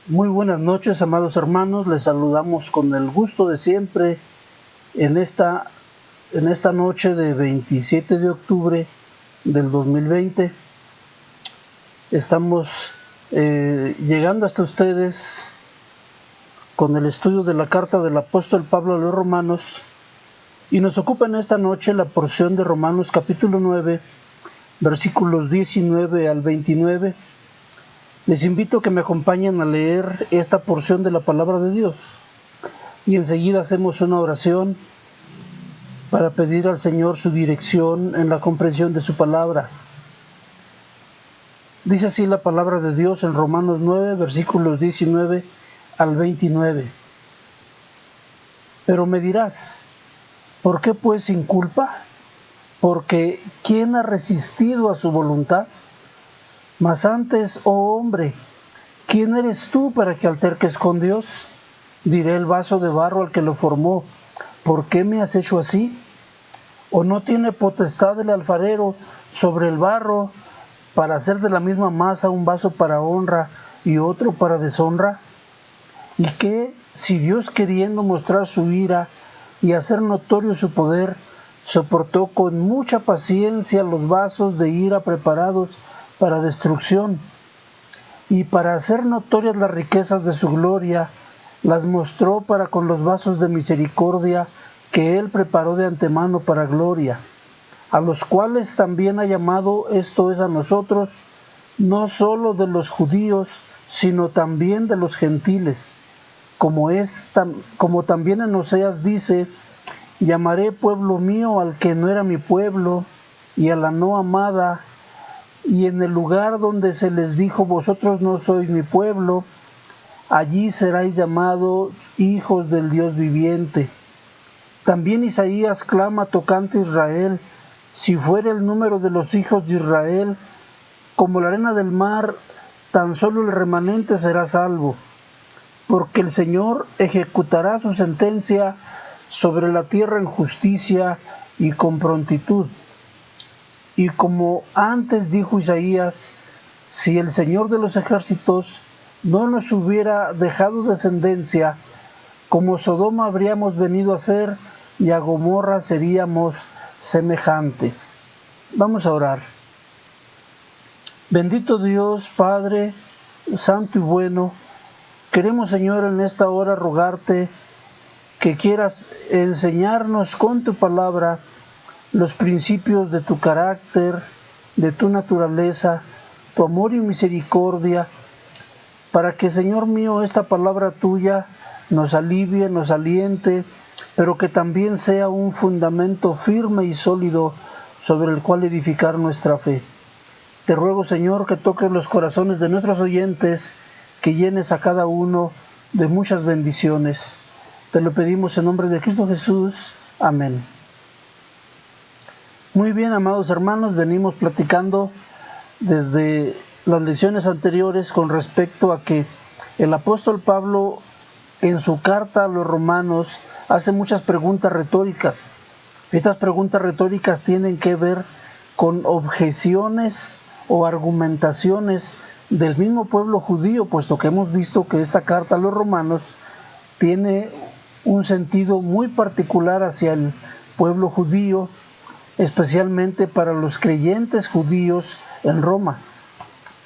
Muy buenas noches, amados hermanos. Les saludamos con el gusto de siempre en esta noche de 27 de octubre del 2020. Estamos llegando hasta ustedes con el estudio de la carta del apóstol Pablo a los Romanos, y nos ocupa en esta noche la porción de Romanos capítulo 9, versículos 19 al 29. Les invito a que me acompañen a leer esta porción de la palabra de Dios y enseguida hacemos una oración para pedir al Señor su dirección en la comprensión de su palabra. Dice así la palabra de Dios en Romanos 9, versículos 19 al 29. Pero me dirás, ¿por qué pues sin culpa? Porque ¿quién ha resistido a su voluntad? Mas antes, oh hombre, ¿quién eres tú para que alterques con Dios? Diré el vaso de barro al que lo formó, ¿por qué me has hecho así? ¿O no tiene potestad el alfarero sobre el barro para hacer de la misma masa un vaso para honra y otro para deshonra? ¿Y qué si Dios, queriendo mostrar su ira y hacer notorio su poder, soportó con mucha paciencia los vasos de ira preparados para destrucción, y para hacer notorias las riquezas de su gloria, las mostró para con los vasos de misericordia que Él preparó de antemano para gloria, a los cuales también ha llamado, esto es a nosotros, no solo de los judíos, sino también de los gentiles, como también en Oseas dice, llamaré pueblo mío al que no era mi pueblo, y a la no amada, y en el lugar donde se les dijo, vosotros no sois mi pueblo, allí seréis llamados hijos del Dios viviente. También Isaías clama tocante a Israel, si fuera el número de los hijos de Israel como la arena del mar, tan solo el remanente será salvo, porque el Señor ejecutará su sentencia sobre la tierra en justicia y con prontitud. Y como antes dijo Isaías, si el Señor de los ejércitos no nos hubiera dejado descendencia, como Sodoma habríamos venido a ser, y a Gomorra seríamos semejantes. Vamos a orar. Bendito Dios, Padre, santo y bueno, queremos, Señor, en esta hora rogarte que quieras enseñarnos con tu palabra los principios de tu carácter, de tu naturaleza, tu amor y misericordia, para que, Señor mío, esta palabra tuya nos alivie, nos aliente, pero que también sea un fundamento firme y sólido sobre el cual edificar nuestra fe. Te ruego, Señor, que toques los corazones de nuestros oyentes, que llenes a cada uno de muchas bendiciones. Te lo pedimos en nombre de Cristo Jesús. Amén. Muy bien, amados hermanos, venimos platicando desde las lecciones anteriores con respecto a que el apóstol Pablo en su carta a los romanos hace muchas preguntas retóricas. Estas preguntas retóricas tienen que ver con objeciones o argumentaciones del mismo pueblo judío, puesto que hemos visto que esta carta a los romanos tiene un sentido muy particular hacia el pueblo judío, especialmente para los creyentes judíos en Roma.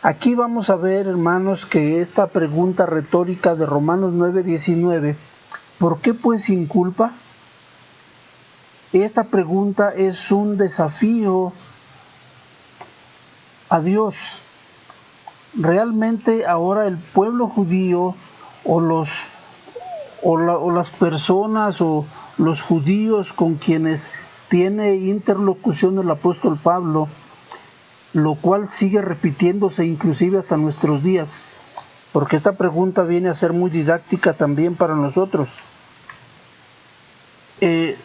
Aquí vamos a ver, hermanos, que esta pregunta retórica de Romanos 9:19, ¿por qué pues sin culpa? Esta pregunta es un desafío a Dios. Realmente ahora el pueblo judío o las personas o los judíos con quienes tiene interlocución el apóstol Pablo, lo cual sigue repitiéndose inclusive hasta nuestros días, porque esta pregunta viene a ser muy didáctica también para nosotros.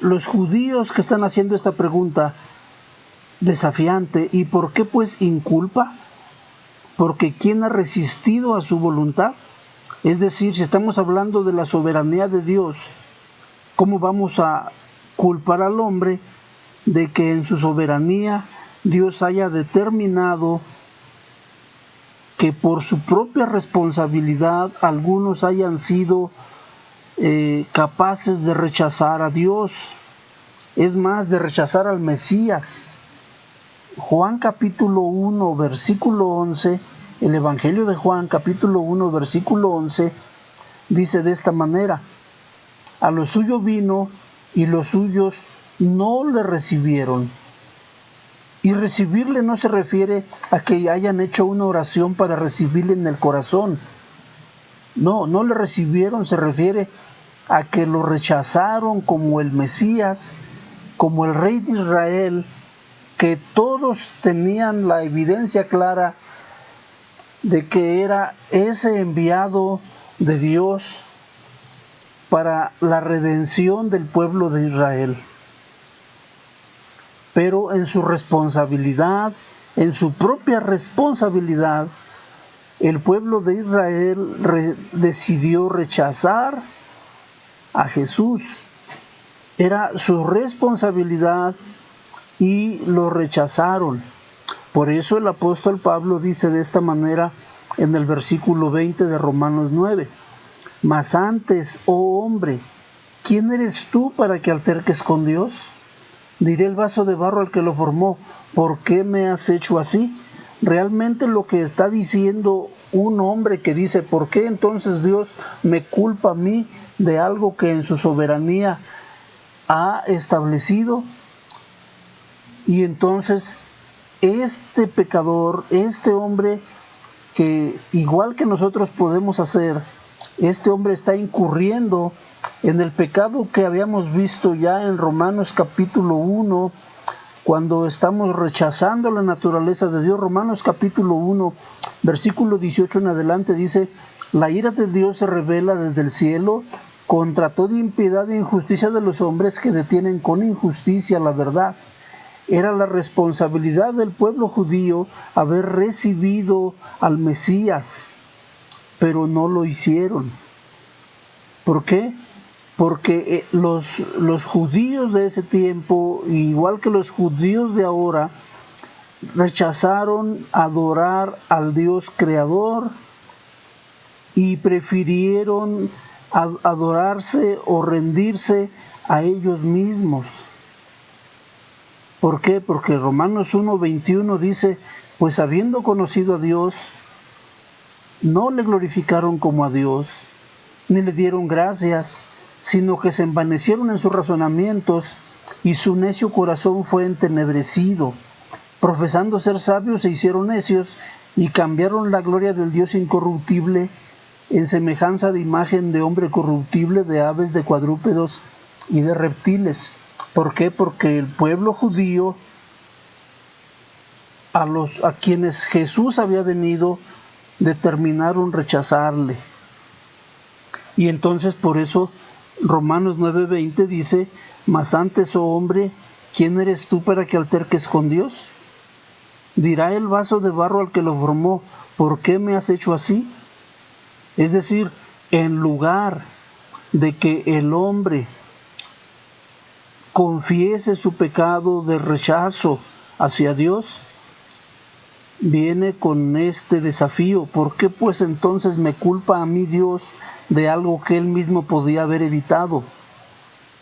Los judíos que están haciendo esta pregunta desafiante, ¿y por qué pues inculpa? Porque ¿quién ha resistido a su voluntad? Es decir, si estamos hablando de la soberanía de Dios, ¿cómo vamos a culpar al hombre de que en su soberanía Dios haya determinado que por su propia responsabilidad algunos hayan sido capaces de rechazar a Dios, es más, de rechazar al Mesías. Juan capítulo 1, versículo 11, el Evangelio de Juan capítulo 1, versículo 11, dice de esta manera: a lo suyo vino y los suyos no le recibieron. Y recibirle no se refiere a que hayan hecho una oración para recibirle en el corazón. No le recibieron, se refiere a que lo rechazaron como el Mesías, como el Rey de Israel, que todos tenían la evidencia clara de que era ese enviado de Dios para la redención del pueblo de Israel. Pero en su responsabilidad, en su propia responsabilidad, el pueblo de Israel decidió rechazar a Jesús. Era su responsabilidad y lo rechazaron. Por eso el apóstol Pablo dice de esta manera en el versículo 20 de Romanos 9: mas antes, oh hombre, ¿quién eres tú para que alterques con Dios? Diré el vaso de barro al que lo formó: ¿por qué me has hecho así? Realmente lo que está diciendo un hombre que dice: ¿por qué entonces Dios me culpa a mí de algo que en su soberanía ha establecido? Y entonces este pecador, este hombre que igual que nosotros podemos hacer, este hombre está incurriendo en el pecado que habíamos visto ya en Romanos capítulo 1, cuando estamos rechazando la naturaleza de Dios. Romanos capítulo 1, versículo 18 en adelante dice: la ira de Dios se revela desde el cielo contra toda impiedad e injusticia de los hombres que detienen con injusticia la verdad. Era la responsabilidad del pueblo judío haber recibido al Mesías, pero no lo hicieron. ¿Por qué? Porque los judíos de ese tiempo, igual que los judíos de ahora, rechazaron adorar al Dios creador y prefirieron adorarse o rendirse a ellos mismos. ¿Por qué? Porque Romanos 1:21 dice: pues habiendo conocido a Dios, no le glorificaron como a Dios, ni le dieron gracias, sino que se envanecieron en sus razonamientos, y su necio corazón fue entenebrecido. Profesando ser sabios, se hicieron necios, y cambiaron la gloria del Dios incorruptible en semejanza de imagen de hombre corruptible, de aves, de cuadrúpedos y de reptiles. ¿Por qué? Porque el pueblo judío, a quienes Jesús había venido, determinaron rechazarle. Y entonces por eso Romanos 9:20 dice: mas antes, oh hombre, ¿quién eres tú para que alterques con Dios? Dirá el vaso de barro al que lo formó: ¿por qué me has hecho así? Es decir, en lugar de que el hombre confiese su pecado de rechazo hacia Dios, viene con este desafío: ¿por qué pues entonces me culpa a mí Dios de algo que él mismo podía haber evitado?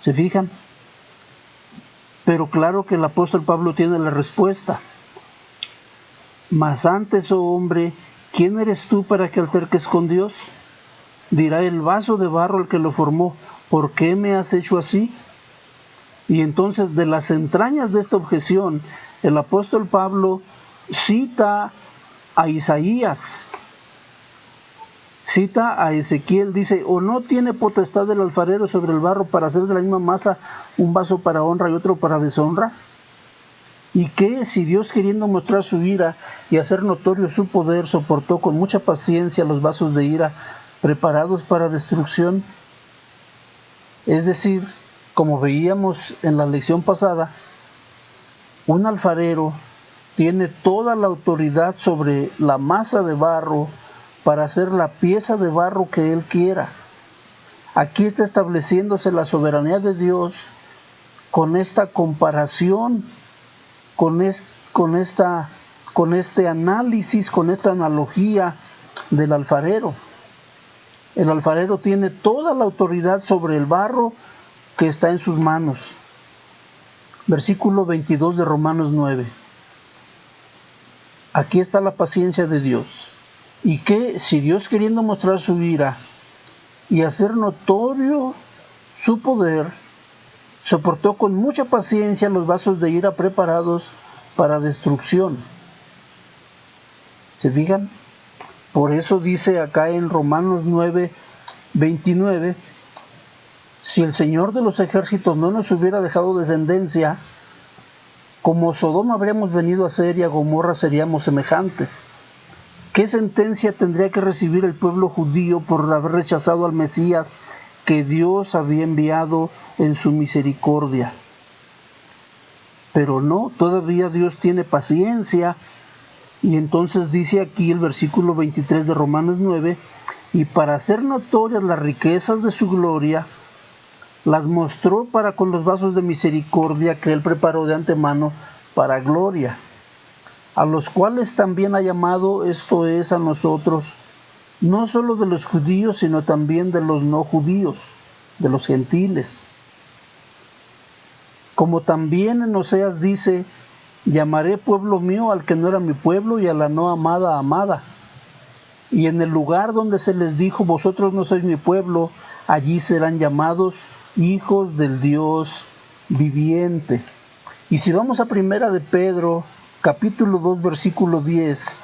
¿Se fijan? Pero claro que el apóstol Pablo tiene la respuesta. Mas antes, oh hombre, ¿quién eres tú para que alterques con Dios? Dirá el vaso de barro al que lo formó: ¿por qué me has hecho así? Y entonces, de las entrañas de esta objeción, el apóstol Pablo cita a Isaías, cita a Ezequiel, dice: ¿o no tiene potestad el alfarero sobre el barro para hacer de la misma masa un vaso para honra y otro para deshonra? ¿Y qué si Dios, queriendo mostrar su ira y hacer notorio su poder, soportó con mucha paciencia los vasos de ira preparados para destrucción? Es decir, como veíamos en la lección pasada, un alfarero tiene toda la autoridad sobre la masa de barro para hacer la pieza de barro que él quiera. Aquí está estableciéndose la soberanía de Dios con esta comparación, con esta con este análisis, con esta analogía del alfarero. El alfarero tiene toda la autoridad sobre el barro que está en sus manos. Versículo 22 de Romanos 9. Aquí está la paciencia de Dios. Y que si Dios, queriendo mostrar su ira y hacer notorio su poder, soportó con mucha paciencia los vasos de ira preparados para destrucción. ¿Se fijan? Por eso dice acá en Romanos 9, 29, si el Señor de los ejércitos no nos hubiera dejado descendencia, como Sodoma habríamos venido a ser y a Gomorra seríamos semejantes. ¿Qué sentencia tendría que recibir el pueblo judío por haber rechazado al Mesías que Dios había enviado en su misericordia? Pero no, todavía Dios tiene paciencia. Y entonces dice aquí el versículo 23 de Romanos 9, y para hacer notorias las riquezas de su gloria, las mostró para con los vasos de misericordia que Él preparó de antemano para gloria, a los cuales también ha llamado, esto es, a nosotros, no solo de los judíos, sino también de los no judíos, de los gentiles. Como también en Oseas dice, llamaré pueblo mío al que no era mi pueblo y a la no amada, amada. Y en el lugar donde se les dijo, vosotros no sois mi pueblo, allí serán llamados hijos del Dios viviente. Y si vamos a primera de Pedro, capítulo 2, versículo 10,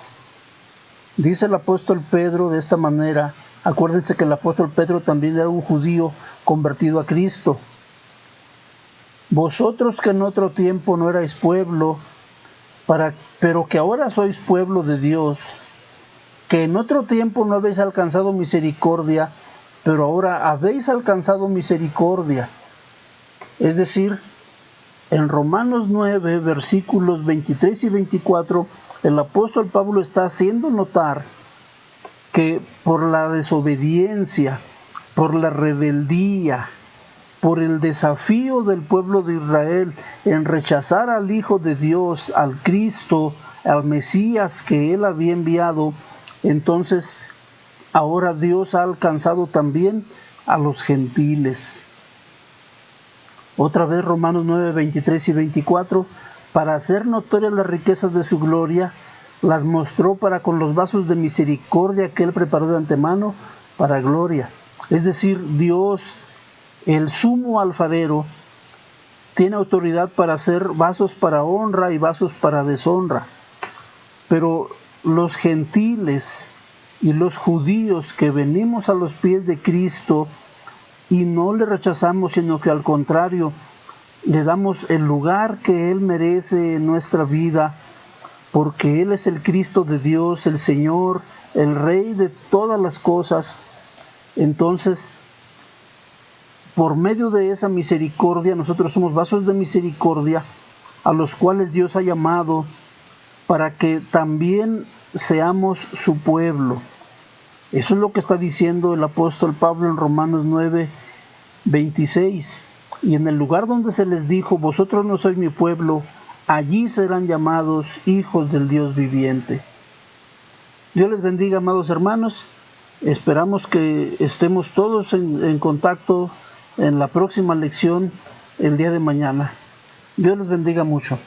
dice el apóstol Pedro de esta manera. Acuérdense que el apóstol Pedro también era un judío convertido a Cristo. Vosotros que en otro tiempo no erais pueblo, pero que ahora sois pueblo de Dios, que en otro tiempo no habéis alcanzado misericordia, pero ahora habéis alcanzado misericordia. Es decir, en Romanos 9, versículos 23 y 24, el apóstol Pablo está haciendo notar que por la desobediencia, por la rebeldía, por el desafío del pueblo de Israel en rechazar al Hijo de Dios, al Cristo, al Mesías que Él había enviado, entonces ahora Dios ha alcanzado también a los gentiles. Otra vez Romanos 9, 23 y 24, para hacer notorias las riquezas de su gloria, las mostró para con los vasos de misericordia que Él preparó de antemano para gloria. Es decir, Dios, el sumo alfarero, tiene autoridad para hacer vasos para honra y vasos para deshonra. Pero los gentiles y los judíos que venimos a los pies de Cristo y no le rechazamos, sino que al contrario, le damos el lugar que Él merece en nuestra vida, porque Él es el Cristo de Dios, el Señor, el Rey de todas las cosas. Entonces, por medio de esa misericordia, nosotros somos vasos de misericordia a los cuales Dios ha llamado para que también seamos su pueblo. Eso es lo que está diciendo el apóstol Pablo en Romanos 9, 26. Y en el lugar donde se les dijo, vosotros no sois mi pueblo, allí serán llamados hijos del Dios viviente. Dios les bendiga, amados hermanos. Esperamos que estemos todos en contacto en la próxima lección el día de mañana. Dios les bendiga mucho.